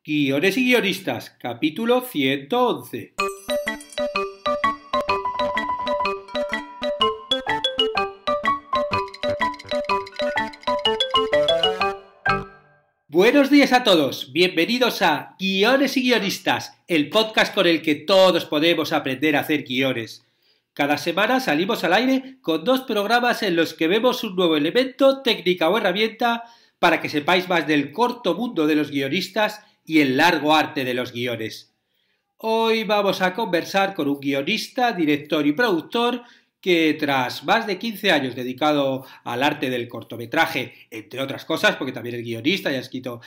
Guiones y guionistas, capítulo 111. Buenos días a todos, bienvenidos a Guiones y guionistas, el podcast con el que todos podemos aprender a hacer guiones. Cada semana salimos al aire con 2 programas en los que vemos un nuevo elemento, técnica o herramienta para que sepáis más del corto mundo de los guionistas y el largo arte de los guiones. Hoy vamos a conversar con un guionista, director y productor que tras más de 15 años dedicado al arte del cortometraje, entre otras cosas, porque también es guionista y ha escrito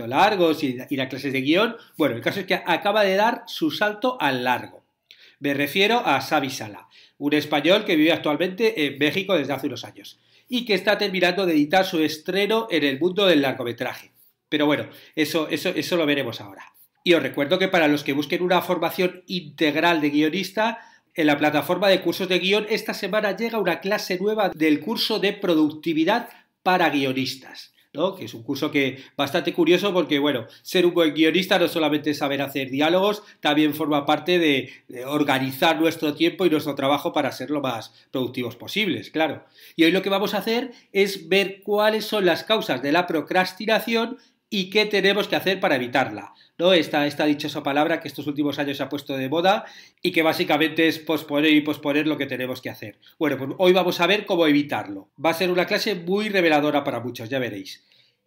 largos y da clases de guión, bueno, el caso es que acaba de dar su salto al largo. Me refiero a Xavi Sala, un español que vive actualmente en México desde hace unos años y que está terminando de editar su estreno en el mundo del largometraje. Pero bueno, eso lo veremos ahora. Y os recuerdo que para los que busquen una formación integral de guionista, en la plataforma de cursos de guión esta semana llega una clase nueva del curso de productividad para guionistas, ¿no? Que es un curso bastante curioso porque, bueno, ser un buen guionista no solamente es saber hacer diálogos, también forma parte de organizar nuestro tiempo y nuestro trabajo para ser lo más productivos posibles, claro. Y hoy lo que vamos a hacer es ver cuáles son las causas de la procrastinación y qué tenemos que hacer para evitarla, ¿no? Esta dichosa palabra que estos últimos años se ha puesto de moda y que básicamente es posponer y posponer lo que tenemos que hacer. Bueno, pues hoy vamos a ver cómo evitarlo. Va a ser una clase muy reveladora para muchos, ya veréis.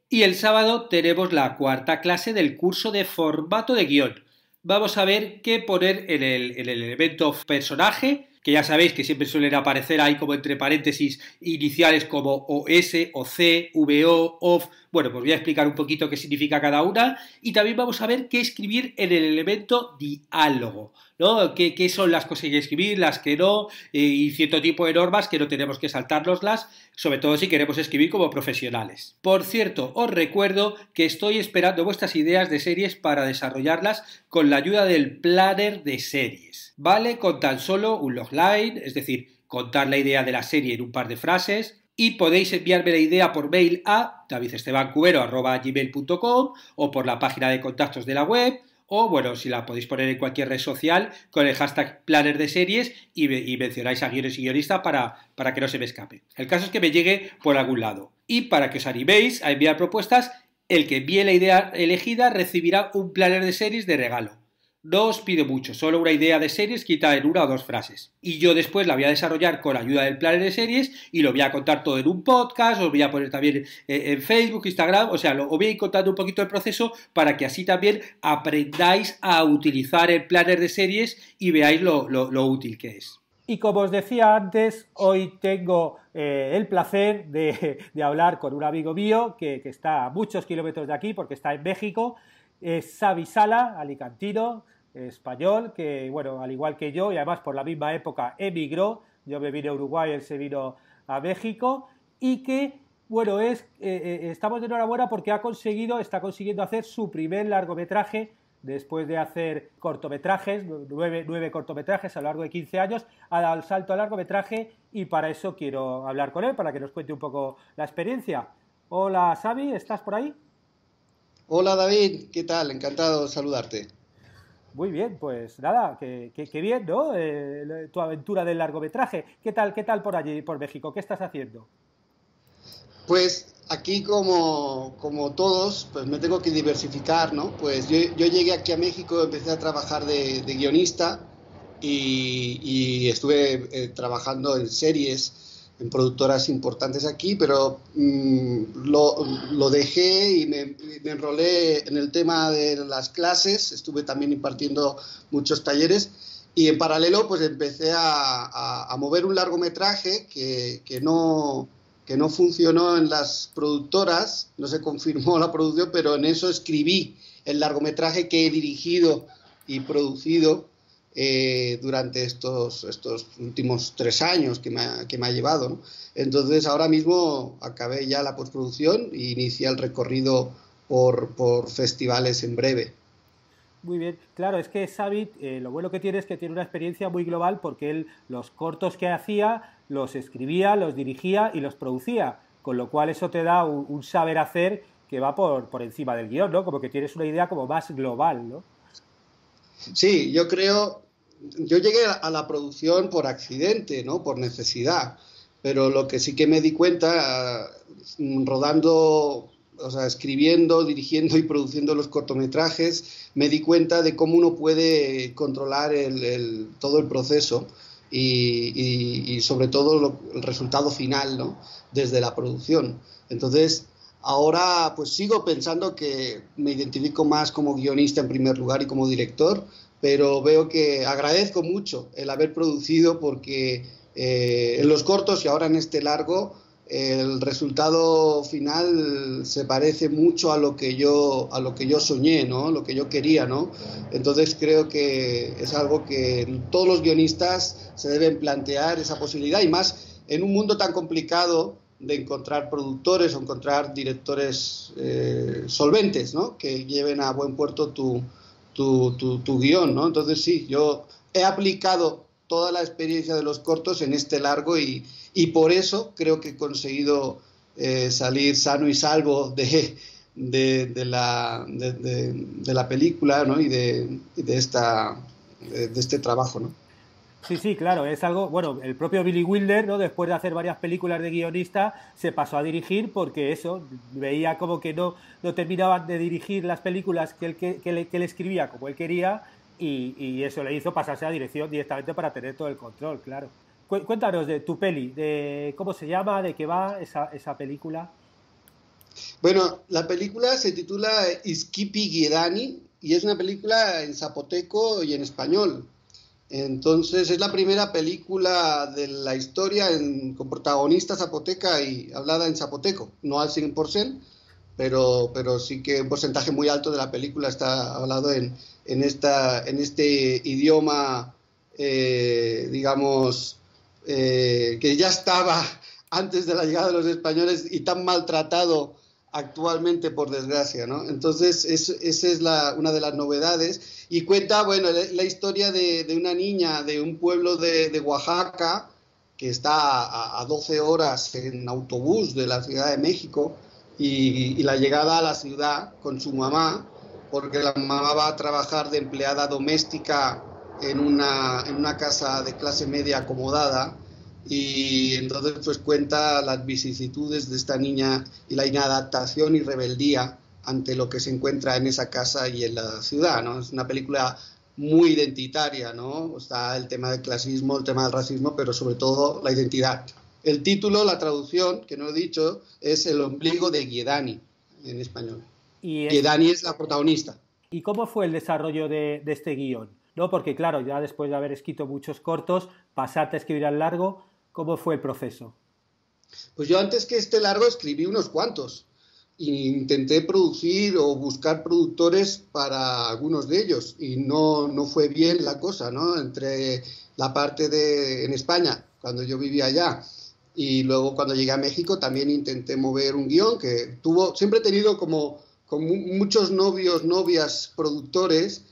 Y el sábado tenemos la 4ª clase del curso de formato de guión. Vamos a ver qué poner en el elemento personaje, que ya sabéis que siempre suelen aparecer ahí como entre paréntesis iniciales como OS, OC, VO, OF. Bueno, pues voy a explicar un poquito qué significa cada una y también vamos a ver qué escribir en el elemento diálogo, ¿no? ¿Qué son las cosas que hay que escribir, las que no, y cierto tipo de normas que no tenemos que saltárnoslas, sobre todo si queremos escribir como profesionales. Por cierto, os recuerdo que estoy esperando vuestras ideas de series para desarrollarlas con la ayuda del planner de series. ¿Vale? Con tan solo un logline, es decir, contar la idea de la serie en un par de frases, y podéis enviarme la idea por mail a davidestebancubero@gmail.com o por la página de contactos de la web, o bueno, si la podéis poner en cualquier red social con el hashtag planner de series y mencionáis a guiones y guionistas para que no se me escape. El caso es que me llegue por algún lado. Y para que os animéis a enviar propuestas, el que envíe la idea elegida recibirá un planner de series de regalo. No os pido mucho, solo una idea de series quita en 1 o 2 frases. Y yo después la voy a desarrollar con la ayuda del planner de series y lo voy a contar todo en un podcast, os voy a poner también en Facebook, Instagram, o sea, os voy a ir contando un poquito el proceso para que así también aprendáis a utilizar el planner de series y veáis lo útil que es. Y como os decía antes, hoy tengo el placer de hablar con un amigo mío que está a muchos kilómetros de aquí porque está en México. Es Xavi Sala, alicantino, español, que, bueno, al igual que yo, y además por la misma época emigró. Yo me vine a Uruguay, él se vino a México, y que, bueno, estamos de enhorabuena porque está consiguiendo hacer su primer largometraje después de hacer cortometrajes, 9 cortometrajes a lo largo de 15 años, ha dado el salto al largometraje y para eso quiero hablar con él, para que nos cuente un poco la experiencia. Hola, Xavi, ¿estás por ahí? Hola David, ¿qué tal? Encantado de saludarte. Muy bien, pues nada, que bien, ¿no? Tu aventura del largometraje. ¿Qué tal por allí, por México? ¿Qué estás haciendo? Pues aquí como todos, pues me tengo que diversificar, ¿no? Pues yo llegué aquí a México, empecé a trabajar de guionista y estuve trabajando en series, en productoras importantes aquí, pero lo dejé y me enrolé en el tema de las clases, estuve también impartiendo muchos talleres y en paralelo pues empecé a mover un largometraje que no funcionó en las productoras, no se confirmó la producción, pero en eso escribí el largometraje que he dirigido y producido durante estos últimos 3 años que me ha llevado, ¿no? Entonces ahora mismo acabé ya la postproducción e inicié el recorrido por festivales en breve. Muy bien, claro, es que Xavi, lo bueno que tiene es que tiene una experiencia muy global porque él los cortos que hacía los escribía, los dirigía y los producía, con lo cual eso te da un saber hacer que va por encima del guión, ¿no? Como que tienes una idea como más global, ¿no? Sí, yo llegué a la producción por accidente, ¿no? Por necesidad, pero lo que sí que me di cuenta, rodando, o sea, escribiendo, dirigiendo y produciendo los cortometrajes, me di cuenta de cómo uno puede controlar todo el proceso y sobre todo el resultado final, ¿no? Desde la producción. Entonces, ahora pues sigo pensando que me identifico más como guionista en primer lugar y como director, pero veo que agradezco mucho el haber producido porque en los cortos y ahora en este largo el resultado final se parece mucho a lo que yo soñé, ¿no? Lo que yo quería, ¿no? Entonces creo que es algo que todos los guionistas se deben plantear, esa posibilidad, y más en un mundo tan complicado de encontrar productores o encontrar directores solventes, ¿no? Que lleven a buen puerto tu guión, ¿no? Entonces sí, yo he aplicado toda la experiencia de los cortos en este largo y por eso creo que he conseguido salir sano y salvo de la película, ¿no? y de este trabajo, ¿no? Sí, sí, claro, es algo, bueno, el propio Billy Wilder, ¿no? Después de hacer varias películas de guionista, se pasó a dirigir porque eso, veía como que no terminaban de dirigir las películas que él escribía como él quería y eso le hizo pasarse a dirección directamente para tener todo el control, claro. Cuéntanos de tu peli, de cómo se llama, de qué va esa película. Bueno, la película se titula Izquipi Guedani y es una película en zapoteco y en español. Entonces es la primera película de la historia con protagonista zapoteca y hablada en zapoteco, no al 100%, pero sí que un porcentaje muy alto de la película está hablado en este idioma, digamos, que ya estaba antes de la llegada de los españoles y tan maltratado actualmente, por desgracia, ¿no? Entonces, esa es una de las novedades. Y cuenta, bueno, la historia de una niña de un pueblo de Oaxaca que está a 12 horas en autobús de la Ciudad de México y la llegada a la ciudad con su mamá, porque la mamá va a trabajar de empleada doméstica en una casa de clase media acomodada. Y entonces pues cuenta las vicisitudes de esta niña y la inadaptación y rebeldía ante lo que se encuentra en esa casa y en la ciudad, ¿no? Es una película muy identitaria, ¿no? Está el tema del clasismo, el tema del racismo, pero sobre todo la identidad. El título, la traducción, que no he dicho, es El ombligo de Guedani, en español. Guedani es la protagonista. ¿Y cómo fue el desarrollo de este guión? ¿No? Porque claro, ya después de haber escrito muchos cortos, pasarte a escribir al largo, ¿cómo fue el proceso? Pues yo antes que este largo escribí unos cuantos e intenté producir o buscar productores para algunos de ellos y no fue bien la cosa, ¿no? Entre la parte en España, cuando yo vivía allá, y luego cuando llegué a México también intenté mover un guión que siempre he tenido como muchos novios, novias, productores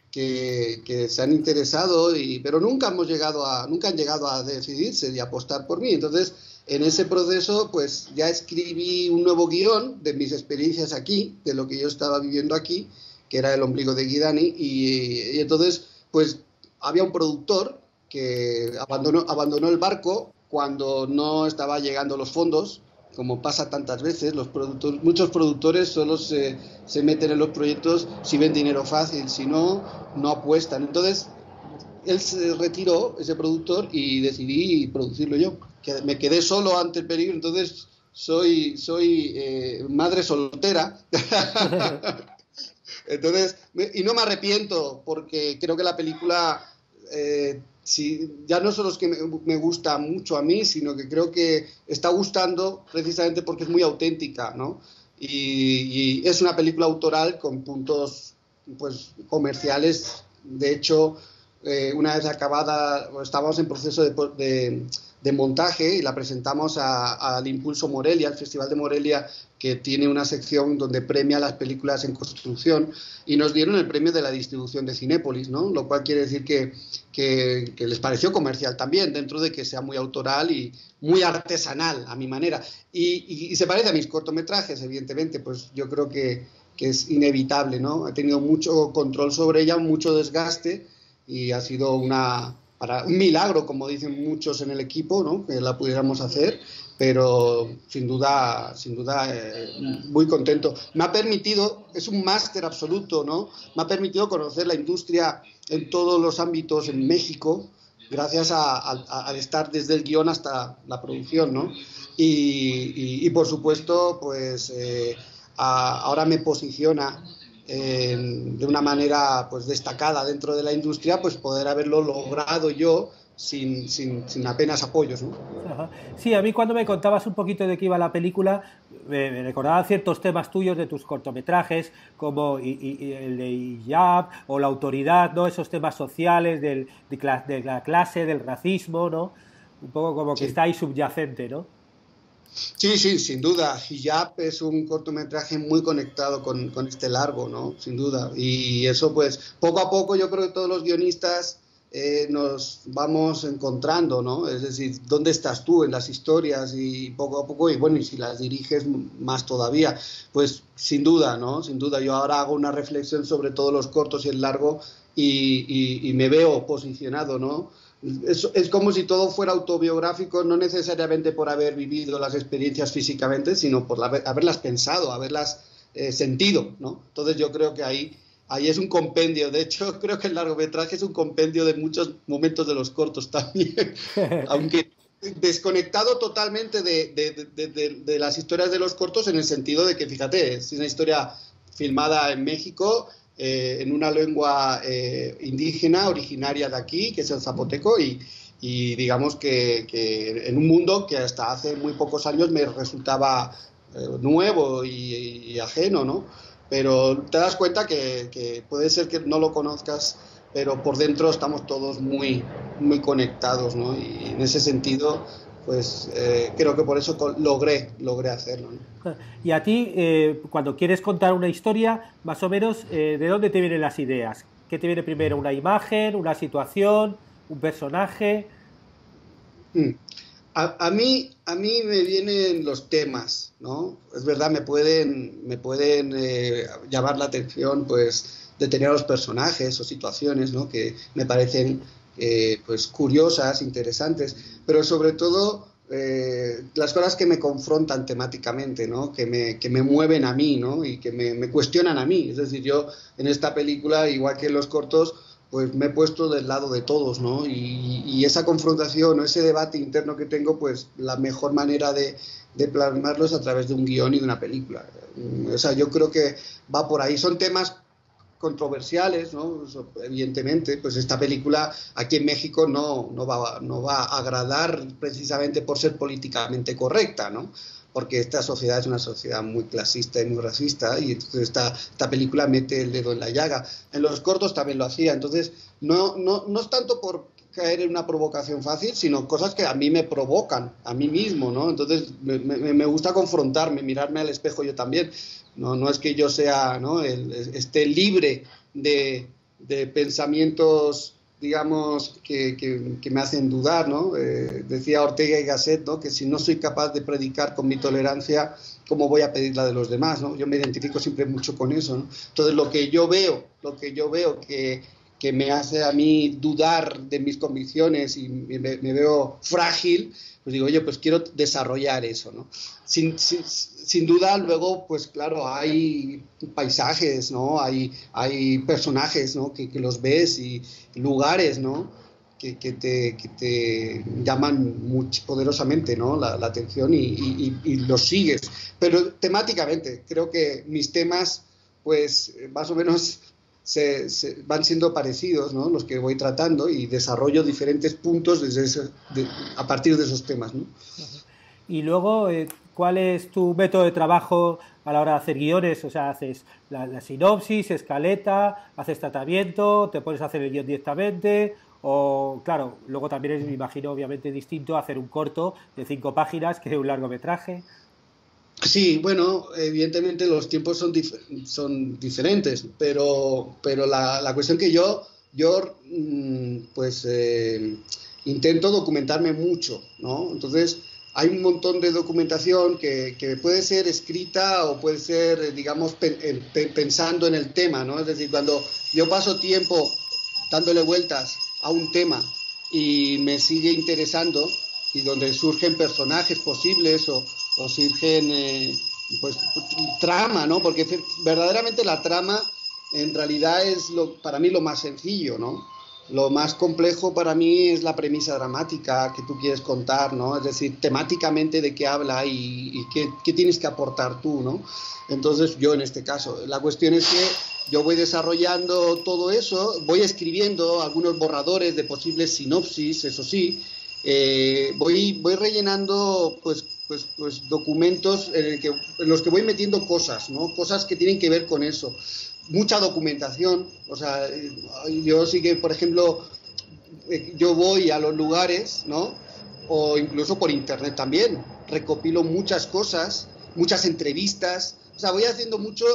que se han interesado, pero nunca han llegado a decidirse y apostar por mí. Entonces, en ese proceso, pues ya escribí un nuevo guión de mis experiencias aquí, de lo que yo estaba viviendo aquí, que era El ombligo de Guedani, y entonces, pues había un productor que abandonó el barco cuando no estaba llegando los fondos. Como pasa tantas veces, muchos productores solo se meten en los proyectos si ven dinero fácil, si no, no apuestan. Entonces, él se retiró, ese productor, y decidí producirlo yo. Me quedé solo ante el peligro, entonces soy madre soltera. Entonces, y no me arrepiento, porque creo que la película... ya no solo es que me gusta mucho a mí, sino que creo que está gustando precisamente porque es muy auténtica, ¿no? Y es una película autoral con puntos pues comerciales. De hecho, una vez acabada, estábamos en proceso de de montaje y la presentamos al Impulso Morelia, al Festival de Morelia, que tiene una sección donde premia las películas en construcción, y nos dieron el premio de la distribución de Cinépolis, ¿no? Lo cual quiere decir que les pareció comercial también, dentro de que sea muy autoral y muy artesanal a mi manera. Y se parece a mis cortometrajes, evidentemente, pues yo creo que es inevitable, ¿no? He tenido mucho control sobre ella, mucho desgaste, y ha sido un milagro, como dicen muchos en el equipo, ¿no? Que la pudiéramos hacer, pero sin duda, muy contento. Me ha permitido, es un máster absoluto, ¿no? Me ha permitido conocer la industria en todos los ámbitos en México, gracias al estar desde el guión hasta la producción, ¿no? Y por supuesto, pues ahora me posiciona de una manera pues destacada dentro de la industria, pues poder haberlo logrado yo sin apenas apoyos, ¿no? Ajá. Sí, a mí cuando me contabas un poquito de qué iba la película, me recordaba ciertos temas tuyos de tus cortometrajes, como el de hijab o la autoridad, ¿no? Esos temas sociales de la clase, del racismo, ¿no? Un poco como que Sí. está ahí subyacente, ¿no? Sí, sin duda. Hijab es un cortometraje muy conectado con este largo, ¿no? Sin duda. Y eso, pues, poco a poco yo creo que todos los guionistas nos vamos encontrando, ¿no? Es decir, ¿dónde estás tú en las historias? Y poco a poco, y bueno, y si las diriges más todavía, pues sin duda, ¿no? Sin duda. Yo ahora hago una reflexión sobre todos los cortos y el largo y me veo posicionado, ¿no? Es como si todo fuera autobiográfico, no necesariamente por haber vivido las experiencias físicamente, sino por haberlas pensado, haberlas sentido, ¿no? Entonces yo creo que ahí es un compendio. De hecho, creo que el largometraje es un compendio de muchos momentos de los cortos también, aunque desconectado totalmente de las historias de los cortos, en el sentido de que, fíjate, es una historia filmada en México, en una lengua indígena originaria de aquí, que es el zapoteco, y digamos que en un mundo que hasta hace muy pocos años me resultaba nuevo y ajeno, ¿no? Pero te das cuenta que puede ser que no lo conozcas, pero por dentro estamos todos muy, muy conectados, ¿no? Y en ese sentido, pues creo que por eso logré hacerlo, ¿no? Y a ti, cuando quieres contar una historia, más o menos, ¿de dónde te vienen las ideas? ¿Qué te viene primero? ¿Una imagen, una situación, un personaje? A mí me vienen los temas, ¿no? Es verdad, me pueden llamar la atención, pues, determinados personajes o situaciones, ¿no? Que me parecen, pues, curiosas, interesantes, pero sobre todo las cosas que me confrontan temáticamente, ¿no? Que me mueven a mí, ¿no? Y que me cuestionan a mí. Es decir, yo en esta película, igual que en los cortos, pues me he puesto del lado de todos, ¿no? Y esa confrontación o ese debate interno que tengo, pues la mejor manera de plasmarlo es a través de un guión y de una película. O sea, yo creo que va por ahí. Son temas controversiales, ¿no? Evidentemente, pues esta película aquí en México no va a agradar precisamente por ser políticamente correcta, ¿no? Porque esta sociedad es una sociedad muy clasista y muy racista, y entonces esta película mete el dedo en la llaga. En los cortos también lo hacía, entonces no es tanto por caer en una provocación fácil, sino cosas que a mí me provocan, a mí mismo, ¿no? Entonces me gusta confrontarme, mirarme al espejo yo también. No es que yo sea, ¿no? esté libre de pensamientos, digamos, que me hacen dudar, ¿no? Decía Ortega y Gasset, ¿no? Que si no soy capaz de predicar con mi tolerancia, ¿cómo voy a pedir la de los demás, ¿no? Yo me identifico siempre mucho con eso, ¿no? Entonces lo que yo veo que me hace a mí dudar de mis convicciones y me veo frágil, pues digo, oye, pues quiero desarrollar eso, ¿no? Sin duda, luego, pues claro, hay paisajes, ¿no? Hay personajes, ¿no? Que los ves, y lugares, ¿no? Que te llaman poderosamente, ¿no? La atención, y los sigues. Pero temáticamente, creo que mis temas, pues más o menos van siendo parecidos, ¿no? Los que voy tratando, y desarrollo diferentes puntos a partir de esos temas, ¿no? Y luego, ¿cuál es tu método de trabajo a la hora de hacer guiones? O sea, ¿haces la sinopsis, escaleta, haces tratamiento, te pones a hacer el guión directamente, O, claro, luego también me imagino, obviamente, distinto hacer un corto de 5 páginas que un largometraje. Sí, bueno, evidentemente los tiempos son diferentes, pero la cuestión que pues intento documentarme mucho, ¿no? Entonces, hay un montón de documentación que puede ser escrita o puede ser, digamos, pensando en el tema, ¿no? Es decir, cuando yo paso tiempo dándole vueltas a un tema y me sigue interesando y donde surgen personajes posibles o surgen pues trama, ¿no? Porque verdaderamente la trama en realidad es para mí lo más sencillo, ¿no? Lo más complejo para mí es la premisa dramática que tú quieres contar, ¿no? Es decir, temáticamente de qué habla y qué tienes que aportar tú, ¿no? Entonces, yo en este caso, la cuestión es que yo voy desarrollando todo eso, voy escribiendo algunos borradores de posibles sinopsis, eso sí, voy rellenando pues documentos en los que voy metiendo cosas, ¿no? Cosas que tienen que ver con eso. Mucha documentación, o sea, yo sí que, por ejemplo, yo voy a los lugares, ¿no? O incluso por internet también, recopilo muchas cosas, muchas entrevistas, o sea, voy haciendo mucho,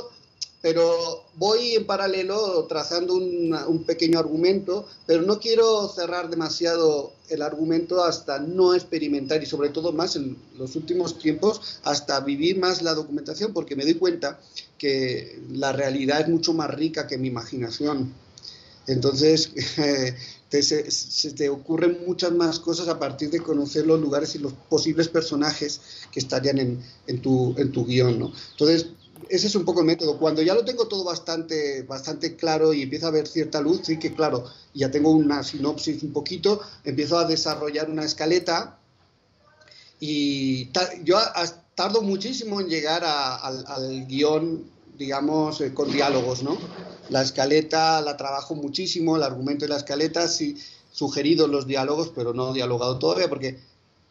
pero voy en paralelo trazando un pequeño argumento, pero no quiero cerrar demasiado el argumento hasta no experimentar y sobre todo más en los últimos tiempos hasta vivir más la documentación, porque me doy cuenta que la realidad es mucho más rica que mi imaginación. Entonces se te ocurren muchas más cosas a partir de conocer los lugares y los posibles personajes que estarían en tu guión, ¿no? Entonces ese es un poco el método. Cuando ya lo tengo todo bastante claro y empieza a haber cierta luz, sí que claro, ya tengo una sinopsis un poquito, empiezo a desarrollar una escaleta y yo tardo muchísimo en llegar al guión, digamos, con diálogos, ¿no? La escaleta la trabajo muchísimo, el argumento de la escaleta, sí, sugerido los diálogos, pero no dialogado todavía porque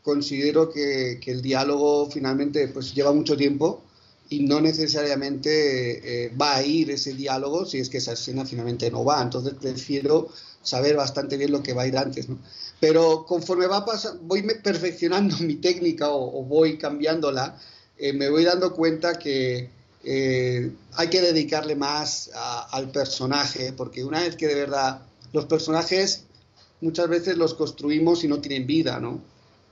considero que el diálogo finalmente pues lleva mucho tiempo y no necesariamente va a ir ese diálogo si es que esa escena finalmente no va. Entonces prefiero saber bastante bien lo que va a ir antes, ¿no? Pero conforme voy perfeccionando mi técnica o voy cambiándola, me voy dando cuenta que hay que dedicarle más al personaje, porque una vez que de verdad los personajes muchas veces los construimos y no tienen vida, ¿no?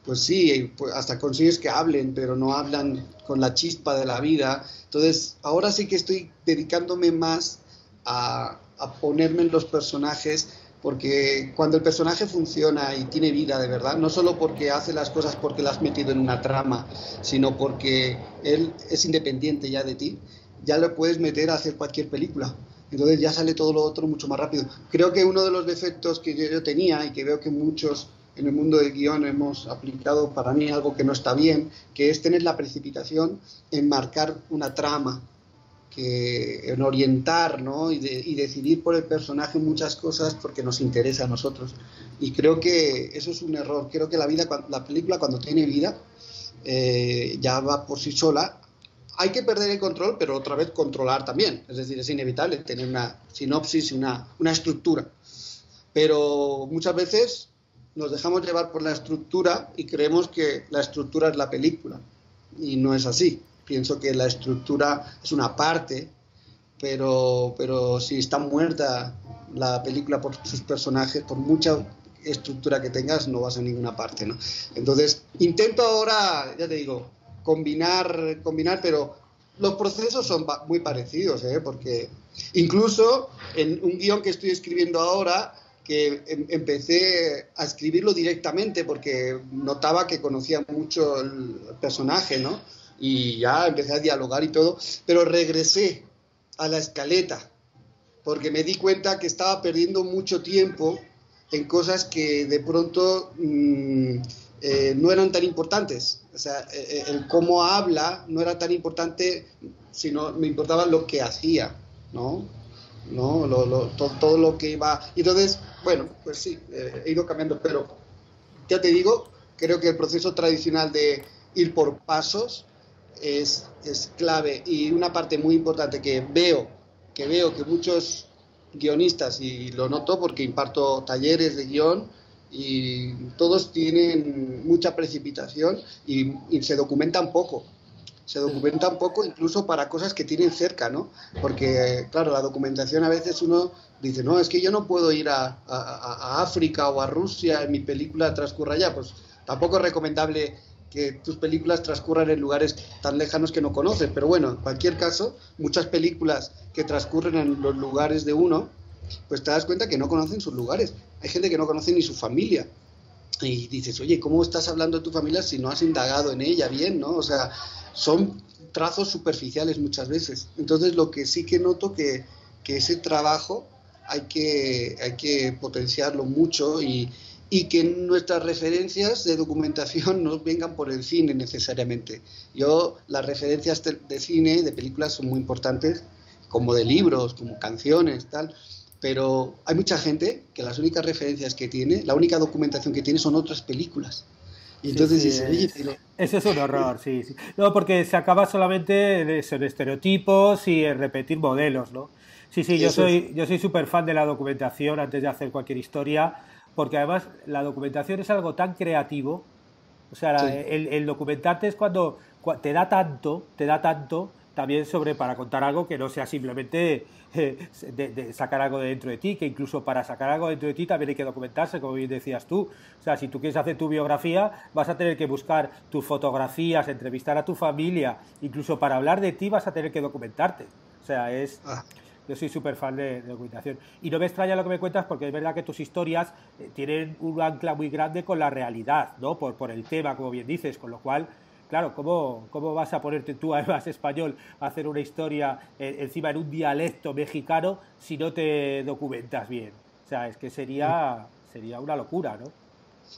Pues sí, pues hasta consigues que hablen, pero no hablan con la chispa de la vida. Entonces, ahora sí que estoy dedicándome más a ponerme en los personajes, porque cuando el personaje funciona y tiene vida de verdad, no solo porque hace las cosas porque las has metido en una trama, sino porque él es independiente ya de ti, ya lo puedes meter a hacer cualquier película. Entonces ya sale todo lo otro mucho más rápido. Creo que uno de los defectos que yo tenía y que veo que muchos en el mundo del guión hemos aplicado, para mí algo que no está bien, que es tener la precipitación en marcar una trama, en orientar, ¿no? y decidir por el personaje muchas cosas porque nos interesa a nosotros. Y creo que eso es un error. Creo que la película cuando tiene vida ya va por sí sola. Hay que perder el control, pero otra vez controlar también. Es decir, es inevitable tener una sinopsis y una estructura. Pero muchas veces nos dejamos llevar por la estructura y creemos que la estructura es la película. Y no es así. Pienso que la estructura es una parte, pero si está muerta la película por sus personajes, por mucha estructura que tengas, no vas a ninguna parte, ¿no? Entonces, intento ahora, ya te digo, combinar, pero los procesos son muy parecidos, porque incluso en un guión que estoy escribiendo ahora, que empecé a escribirlo directamente porque notaba que conocía mucho el personaje, ¿no? Y ya empecé a dialogar y todo, pero regresé a la escaleta porque me di cuenta que estaba perdiendo mucho tiempo en cosas que de pronto no eran tan importantes. O sea, el cómo habla no era tan importante, sino me importaba lo que hacía, ¿no? Todo lo que iba. Entonces, bueno, pues sí, he ido cambiando, pero ya te digo, creo que el proceso tradicional de ir por pasos es clave, y una parte muy importante que veo que muchos guionistas y lo noto porque imparto talleres de guión y todos tienen mucha precipitación y se documentan poco. Se documentan poco incluso para cosas que tienen cerca, ¿no? Porque, claro, la documentación a veces uno dice, no, es que yo no puedo ir a África o a Rusia, en mi película transcurra allá. Pues tampoco es recomendable que tus películas transcurran en lugares tan lejanos que no conoces. Pero bueno, en cualquier caso, muchas películas que transcurren en los lugares de uno, pues te das cuenta que no conocen sus lugares. Hay gente que no conoce ni su familia. Y dices, oye, ¿cómo estás hablando de tu familia si no has indagado en ella bien, ¿no? O sea, son trazos superficiales muchas veces. Entonces, lo que sí que noto que ese trabajo hay que potenciarlo mucho y que nuestras referencias de documentación no vengan por el cine necesariamente. Las referencias de cine, de películas, son muy importantes, como de libros, como canciones, tal. Pero hay mucha gente que las únicas referencias que tiene, la única documentación que tiene son otras películas. Y entonces dice, oye, pero... Eso es un horror, sí, sí. No, porque se acaba solamente en estereotipos y en repetir modelos, ¿no? Sí, sí, yo soy súper fan de la documentación antes de hacer cualquier historia, porque además la documentación es algo tan creativo. O sea, Sí. el documentarte es cuando te da tanto también para contar algo que no sea simplemente de sacar algo de dentro de ti, que incluso para sacar algo dentro de ti también hay que documentarse, como bien decías tú. O sea, si tú quieres hacer tu biografía, vas a tener que buscar tus fotografías, entrevistar a tu familia, incluso para hablar de ti vas a tener que documentarte. O sea, yo soy súper fan de documentación. Y no me extraña lo que me cuentas porque es verdad que tus historias tienen un ancla muy grande con la realidad, ¿no? Por el tema, como bien dices, con lo cual, claro, ¿cómo vas a ponerte tú, además español, a hacer una historia encima en un dialecto mexicano si no te documentas bien? O sea, es que sería una locura, ¿no?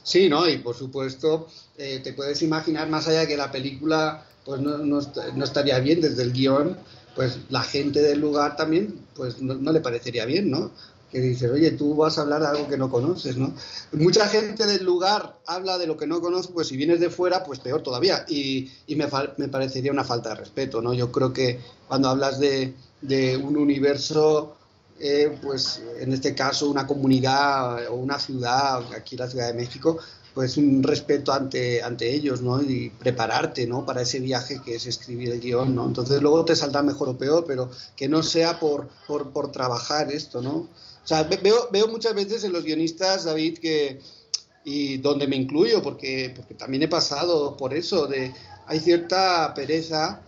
Sí, ¿no? Y por supuesto, te puedes imaginar, más allá de que la película pues no estaría bien desde el guión, pues la gente del lugar también pues no le parecería bien, ¿no? Que dices, oye, tú vas a hablar de algo que no conoces, ¿no? Mucha gente del lugar habla de lo que no conoce, pues si vienes de fuera, pues peor todavía. Y me parecería una falta de respeto, ¿no? Yo creo que cuando hablas de un universo, pues en este caso una comunidad o una ciudad, aquí la Ciudad de México, pues un respeto ante ellos, ¿no? Y prepararte, ¿no? Para ese viaje que es escribir el guión, ¿no? Entonces luego te saldrá mejor o peor, pero que no sea por trabajar esto, ¿no? O sea, veo muchas veces en los guionistas, David, y donde me incluyo, porque también he pasado por eso, hay cierta pereza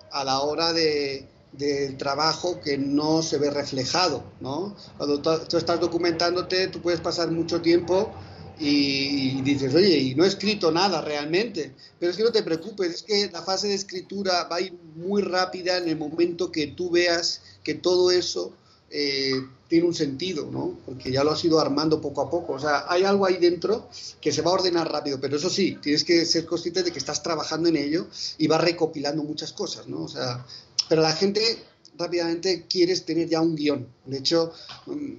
a la hora del trabajo que no se ve reflejado, ¿no? Cuando tú estás documentándote, tú puedes pasar mucho tiempo y dices, oye, y no he escrito nada realmente, pero es que no te preocupes, es que la fase de escritura va a ir muy rápida en el momento que tú veas que todo eso tiene un sentido, ¿no? Porque ya lo has ido armando poco a poco. O sea, hay algo ahí dentro que se va a ordenar rápido, pero eso sí, tienes que ser consciente de que estás trabajando en ello y vas recopilando muchas cosas, ¿no? O sea, pero la gente rápidamente quieres tener ya un guión. De hecho,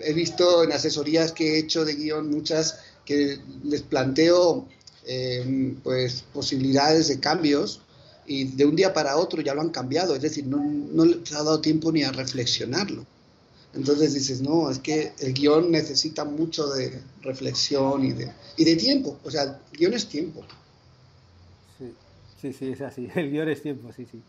he visto en asesorías que he hecho de guión muchas que les planteo pues posibilidades de cambios y de un día para otro ya lo han cambiado, es decir, no les ha dado tiempo ni a reflexionarlo. Entonces dices, no, es que el guión necesita mucho de reflexión y de tiempo. O sea, el guión es tiempo. Sí, sí, sí, es así. El guión es tiempo, sí, sí.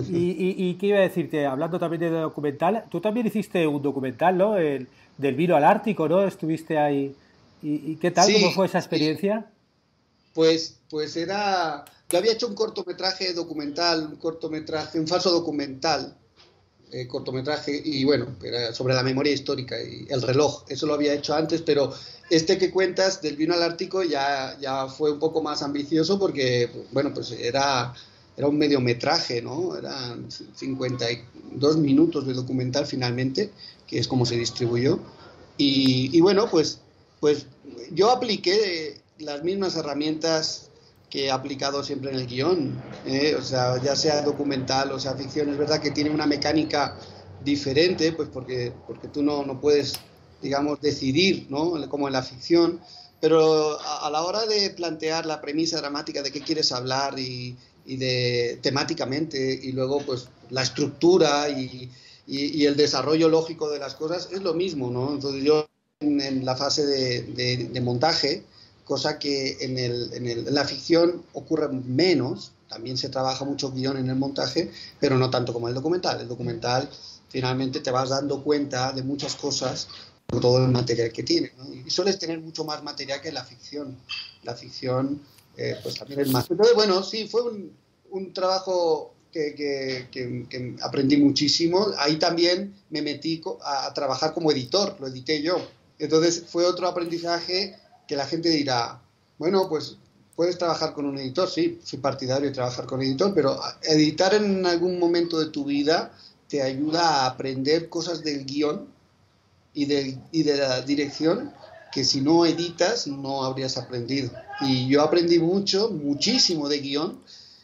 Y qué iba a decirte, hablando también de documental, tú también hiciste un documental, ¿no? Del vino al Ártico, ¿no? Estuviste ahí. ¿Y qué tal? ¿Cómo Sí, fue esa sí. experiencia? Pues era... Yo había hecho un cortometraje documental, un falso documental, cortometraje, y bueno, era sobre la memoria histórica y el reloj. Eso lo había hecho antes, pero este que cuentas del vino al Ártico ya fue un poco más ambicioso porque, bueno, pues era un mediometraje, ¿no? Eran 52 minutos de documental finalmente, que es como se distribuyó. Y bueno, pues yo apliqué las mismas herramientas que he aplicado siempre en el guión, o sea, ya sea documental o sea ficción. Es verdad que tiene una mecánica diferente, pues porque tú no puedes, digamos, decidir, ¿no? Como en la ficción, pero a la hora de plantear la premisa dramática de qué quieres hablar y de temáticamente, y luego pues la estructura y el desarrollo lógico de las cosas es lo mismo, ¿no? Entonces yo en la fase de montaje, cosa que en la ficción ocurre menos, también se trabaja mucho guión en el montaje, pero no tanto como el documental. El documental finalmente te vas dando cuenta de muchas cosas por todo el material que tiene, ¿no? Y sueles tener mucho más material que la ficción. La ficción pues también es más. Entonces, bueno, sí, fue un trabajo que aprendí muchísimo. Ahí también me metí a trabajar como editor, lo edité yo. Entonces fue otro aprendizaje que la gente dirá, bueno, pues puedes trabajar con un editor, sí, soy partidario de trabajar con editor, pero editar en algún momento de tu vida te ayuda a aprender cosas del guión y de la dirección que si no editas no habrías aprendido. Y yo aprendí muchísimo de guión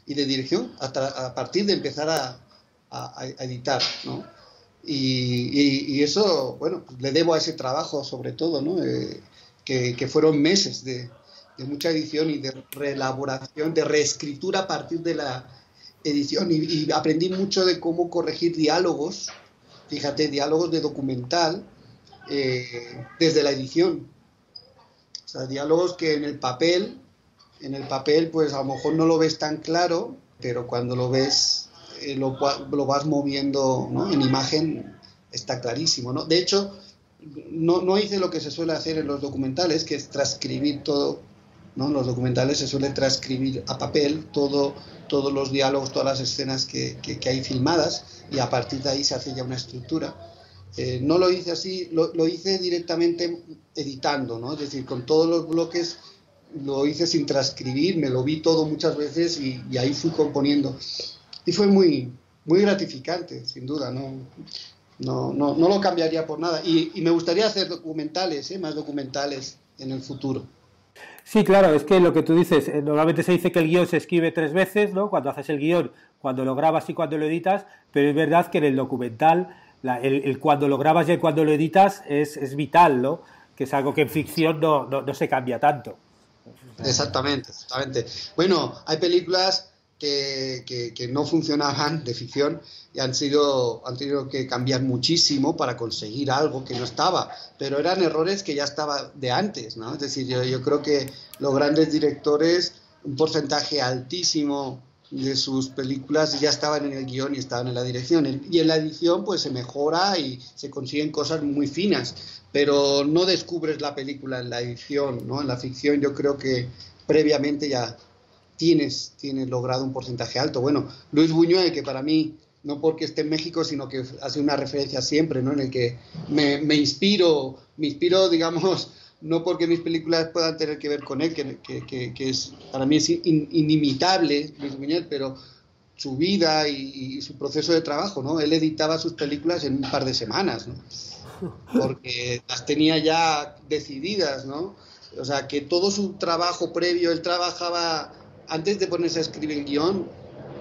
y de dirección a partir de empezar a editar, ¿no? Y eso, bueno, le debo a ese trabajo sobre todo, ¿no? Que fueron meses de mucha edición y de reelaboración, de reescritura a partir de la edición. Y aprendí mucho de cómo corregir diálogos, fíjate, diálogos de documental desde la edición. O sea, diálogos que en el papel pues a lo mejor no lo ves tan claro, pero cuando lo ves lo vas moviendo, ¿no? En imagen está clarísimo, ¿no? De hecho, no hice lo que se suele hacer en los documentales, que es transcribir todo, ¿no? En los documentales se suele transcribir a papel todos los diálogos, todas las escenas que hay filmadas, y a partir de ahí se hace ya una estructura. No lo hice así, lo hice directamente editando, ¿no? Es decir, con todos los bloques lo hice sin transcribir, me lo vi todo muchas veces y ahí fui componiendo. Y fue muy, muy gratificante, sin duda, no lo cambiaría por nada. Y me gustaría hacer documentales, más documentales en el futuro. Sí, claro, es que lo que tú dices, normalmente se dice que el guión se escribe 3 veces, ¿no? Cuando haces el guión, cuando lo grabas y cuando lo editas, pero es verdad que en el documental, el cuando lo grabas y el cuando lo editas es vital, ¿no? Que es algo que en ficción no se cambia tanto. Exactamente. Bueno, hay películas que no funcionaban de ficción y han tenido que cambiar muchísimo para conseguir algo que no estaba, pero eran errores que ya estaba de antes, ¿no? Es decir, yo creo que los grandes directores, un porcentaje altísimo de sus películas ya estaban en el guión y estaban en la dirección, y en la edición pues se mejora y se consiguen cosas muy finas, pero no descubres la película en la edición, ¿no? En la ficción yo creo que previamente ya tienes logrado un porcentaje alto. Bueno, Luis Buñuel, que para mí, no porque esté en México, sino que hace una referencia siempre, ¿no? En el que me inspiro, digamos, no porque mis películas puedan tener que ver con él, que es, para mí es inimitable Luis Buñuel, pero su vida y su proceso de trabajo, ¿no? Él editaba sus películas en un par de semanas, ¿no? Porque las tenía ya decididas, ¿no? O sea, que todo su trabajo previo, él trabajaba, antes de ponerse a escribir el guión,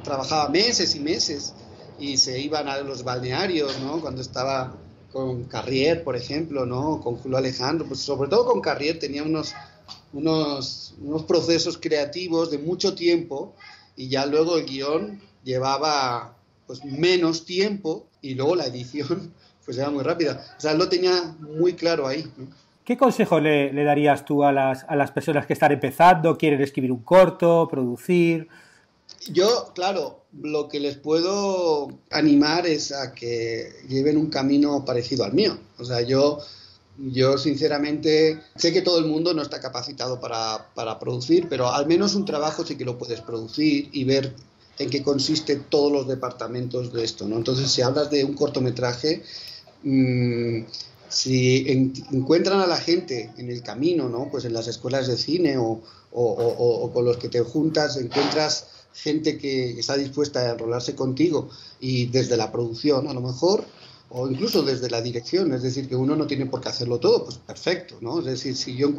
trabajaba meses y meses, y se iban a los balnearios, ¿no? Cuando estaba con Carrier, por ejemplo, ¿no? Con Julio Alejandro, pues sobre todo con Carrier tenía unos procesos creativos de mucho tiempo, y ya luego el guión llevaba pues menos tiempo, y luego la edición pues era muy rápida. O sea, él lo tenía muy claro ahí, ¿no? ¿Qué consejo le darías tú a las personas que están empezando, quieren escribir un corto, producir? Yo, claro, lo que les puedo animar es a que lleven un camino parecido al mío. O sea, yo sinceramente sé que todo el mundo no está capacitado para producir, pero al menos un trabajo sí que lo puedes producir y ver en qué consiste todos los departamentos de esto, ¿no? Entonces, si hablas de un cortometraje, si encuentran a la gente en el camino, ¿no? Pues en las escuelas de cine o con los que te juntas, encuentras gente que está dispuesta a enrolarse contigo, y desde la producción a lo mejor, o incluso desde la dirección, es decir, que uno no tiene por qué hacerlo todo, pues perfecto, ¿no? Es decir, si yo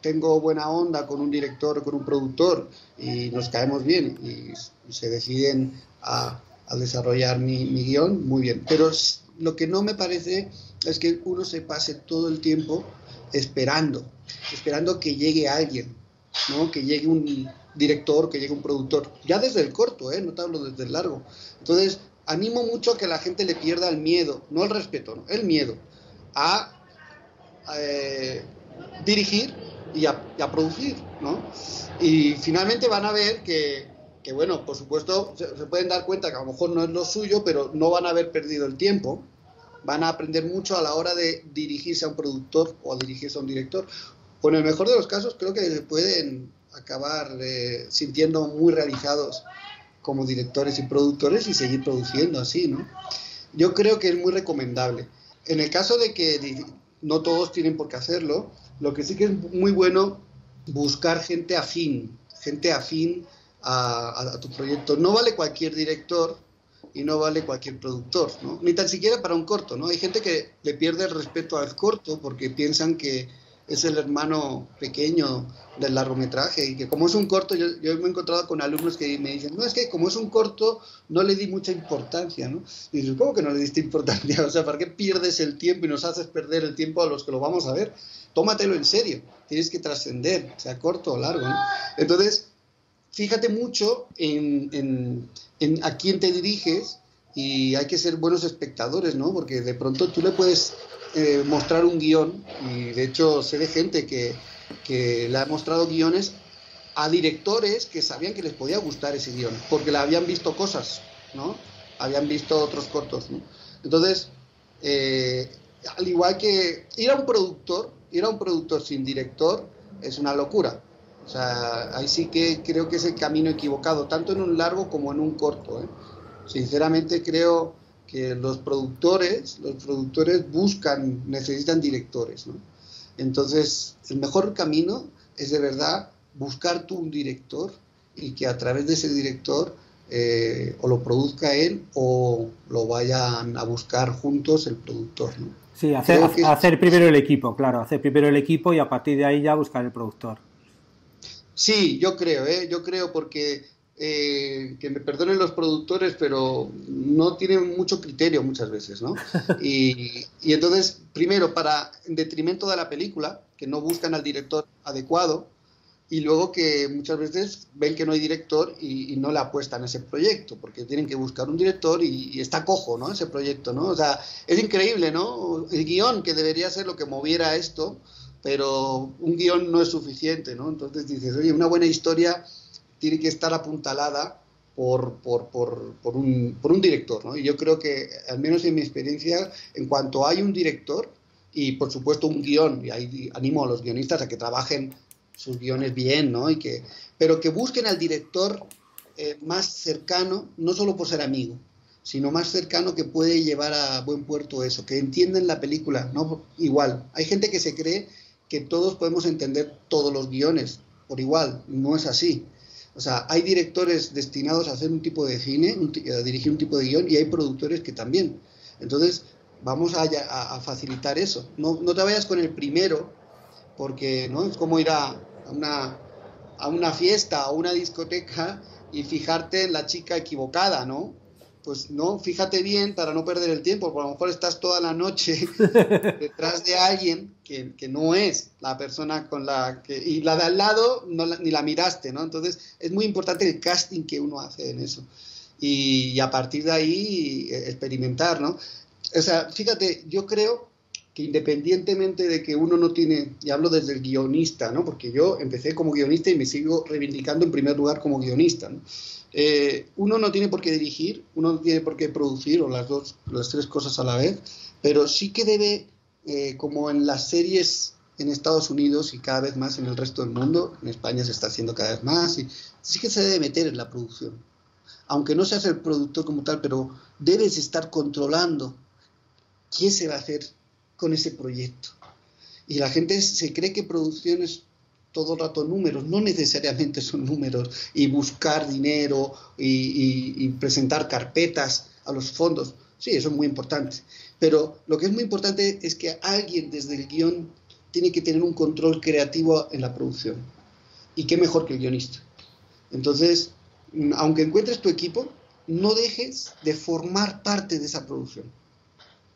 tengo buena onda con un director o con un productor y nos caemos bien y se deciden a desarrollar mi guión, muy bien. Pero lo que no me parece es que uno se pase todo el tiempo esperando que llegue alguien, ¿no? Que llegue un director, que llegue un productor, ya desde el corto, no te hablo desde el largo. Entonces, animo mucho a que la gente le pierda el miedo, no el respeto, ¿no? El miedo a dirigir y a producir, ¿no? Y finalmente van a ver que bueno, por supuesto, se pueden dar cuenta que a lo mejor no es lo suyo, pero no van a haber perdido el tiempo. Van a aprender mucho a la hora de dirigirse a un productor o a dirigirse a un director. O en el mejor de los casos, creo que se pueden acabar sintiendo muy realizados como directores y productores y seguir produciendo así, ¿no? Yo creo que es muy recomendable. En el caso de que no todos tienen por qué hacerlo, lo que sí que es muy bueno buscar gente afín a tu proyecto. No vale cualquier director y no vale cualquier productor, ¿no? Ni tan siquiera para un corto, ¿no? Hay gente que le pierde el respeto al corto porque piensan que es el hermano pequeño del largometraje y que como es un corto, yo me he encontrado con alumnos que me dicen, no, es que como es un corto no le di mucha importancia, ¿no? Y dices, ¿cómo que no le diste importancia? O sea, ¿para qué pierdes el tiempo y nos haces perder el tiempo a los que lo vamos a ver? Tómatelo en serio, tienes que trascender, sea corto o largo, ¿no? Entonces, fíjate mucho en a quién te diriges y hay que ser buenos espectadores, ¿no? Porque de pronto tú le puedes mostrar un guión, y de hecho sé de gente que le ha mostrado guiones a directores que sabían que les podía gustar ese guión, porque le habían visto cosas, ¿no? Habían visto otros cortos, ¿no? Entonces, al igual que ir a un productor sin director es una locura. O sea, ahí sí que creo que es el camino equivocado, tanto en un largo como en un corto, ¿eh? Sinceramente creo que los productores necesitan directores, ¿no? Entonces, el mejor camino es de verdad buscar tú un director y que a través de ese director o lo produzca él o lo vayan a buscar juntos el productor, ¿no? Sí, hacer primero el equipo, claro, hacer primero el equipo y a partir de ahí ya buscar el productor. Sí, yo creo porque que me perdonen los productores, pero no tienen mucho criterio muchas veces, ¿no? Y entonces, primero, en detrimento de la película, que no buscan al director adecuado, y luego que muchas veces ven que no hay director y no le apuestan a ese proyecto, porque tienen que buscar un director y está cojo, ¿no? Ese proyecto, ¿no? O sea, es increíble, ¿no? El guión, que debería ser lo que moviera esto, pero un guión no es suficiente, ¿no? Entonces dices, oye, una buena historia tiene que estar apuntalada por un director, ¿no? Y yo creo que, al menos en mi experiencia, en cuanto hay un director y, por supuesto, un guión, y ahí animo a los guionistas a que trabajen sus guiones bien, ¿no? Pero que busquen al director más cercano, no solo por ser amigo, sino más cercano, que puede llevar a buen puerto eso, que entienden la película, ¿no? Igual, hay gente que se cree que todos podemos entender todos los guiones por igual, no es así. O sea, hay directores destinados a hacer un tipo de cine, a dirigir un tipo de guión, y hay productores que también. Entonces, vamos a facilitar eso. No te vayas con el primero, porque no es como ir a una fiesta o una discoteca y fijarte en la chica equivocada, ¿no? Pues no, fíjate bien para no perder el tiempo, porque a lo mejor estás toda la noche detrás de alguien que no es la persona con la que... Y la de al lado ni la miraste, ¿no? Entonces es muy importante el casting que uno hace en eso. Y a partir de ahí experimentar, ¿no? O sea, fíjate, yo creo que independientemente de que uno no tiene, y hablo desde el guionista, ¿no? Porque yo empecé como guionista y me sigo reivindicando en primer lugar como guionista, ¿no? Uno no tiene por qué dirigir, uno no tiene por qué producir, o las tres cosas a la vez, pero sí que debe, como en las series en Estados Unidos y cada vez más en el resto del mundo, en España se está haciendo cada vez más, y sí que se debe meter en la producción. Aunque no seas el productor como tal, pero debes estar controlando qué se va a hacer con ese proyecto. Y la gente se cree que producción es todo el rato números, no necesariamente son números, y buscar dinero y presentar carpetas a los fondos, sí, eso es muy importante, pero lo que es muy importante es que alguien desde el guión tiene que tener un control creativo en la producción, y qué mejor que el guionista. Entonces, aunque encuentres tu equipo, no dejes de formar parte de esa producción.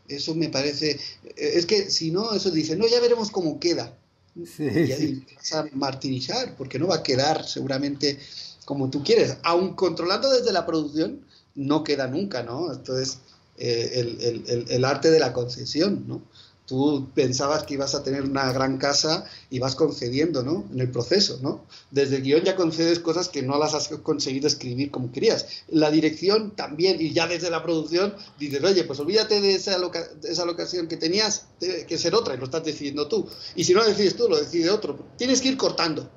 Eso me parece, es que si no, eso dice, no, ya veremos cómo queda. Sí, Y vas a martirizar, porque no va a quedar seguramente como tú quieres, aun controlando desde la producción. no queda nunca, ¿no? Entonces, el arte de la concesión, ¿no? Tú pensabas que ibas a tener una gran casa y vas concediendo, ¿no? En el proceso, ¿no? Desde el guión ya concedes cosas que no las has conseguido escribir como querías. La dirección también, y ya desde la producción dices, oye, pues olvídate de esa locación que tenías, tiene que ser otra, y lo estás decidiendo tú. Y si no lo decides tú, lo decide otro. Tienes que ir cortando.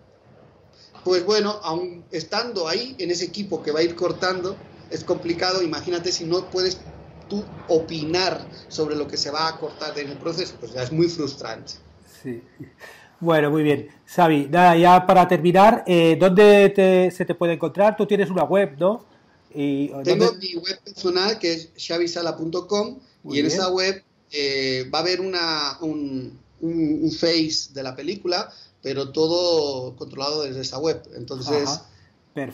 Pues bueno, aun estando ahí, en ese equipo que va a ir cortando, es complicado. Imagínate si no puedes tú opinar sobre lo que se va a cortar en el proceso, pues ya es muy frustrante. Sí. Bueno, muy bien. Xavi, nada, ya para terminar, ¿dónde se te puede encontrar? Tú tienes una web, ¿no? Tengo mi web personal que es xavisala.com y en esa web va a haber un face de la película, pero todo controlado desde esa web. Entonces,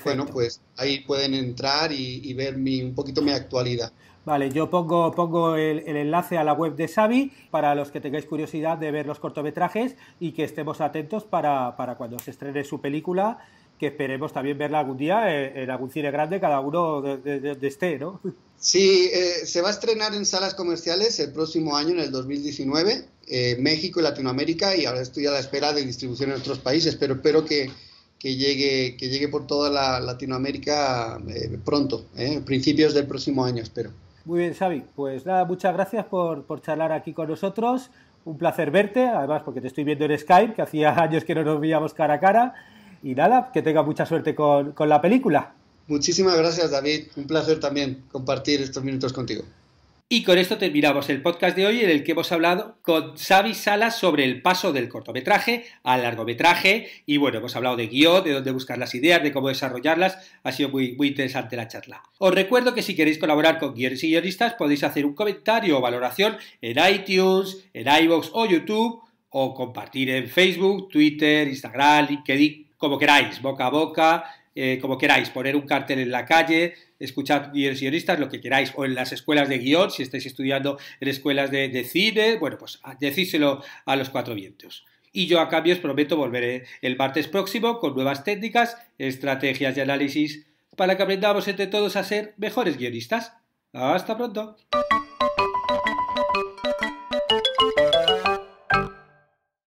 bueno, pues ahí pueden entrar y ver un poquito mi actualidad. Vale, yo pongo el enlace a la web de Xavi para los que tengáis curiosidad de ver los cortometrajes y que estemos atentos para cuando se estrene su película, que esperemos también verla algún día en algún cine grande, cada uno de esté, ¿no? Sí, se va a estrenar en salas comerciales el próximo año, en el 2019, México y Latinoamérica, y ahora estoy a la espera de distribución en otros países, pero espero que llegue por toda la Latinoamérica pronto, principios del próximo año, espero. Muy bien, Xavi. Pues nada, muchas gracias por charlar aquí con nosotros. Un placer verte, además porque te estoy viendo en Skype, que hacía años que no nos veíamos cara a cara. Y nada, que tenga mucha suerte con la película. Muchísimas gracias, David. Un placer también compartir estos minutos contigo. Y con esto terminamos el podcast de hoy en el que hemos hablado con Xavi Sala sobre el paso del cortometraje al largometraje y bueno, hemos hablado de guión, de dónde buscar las ideas, de cómo desarrollarlas, ha sido muy, muy interesante la charla. Os recuerdo que si queréis colaborar con Guiones y Guionistas podéis hacer un comentario o valoración en iTunes, en iVoox o YouTube o compartir en Facebook, Twitter, Instagram, LinkedIn, como queráis, boca a boca, como queráis, poner un cartel en la calle, escuchad Guiones y Guionistas, lo que queráis, o en las escuelas de guión, si estáis estudiando en escuelas de cine, bueno, pues decídselo a los cuatro vientos. Y yo a cambio os prometo volveré el martes próximo con nuevas técnicas, estrategias y análisis para que aprendamos entre todos a ser mejores guionistas. ¡Hasta pronto!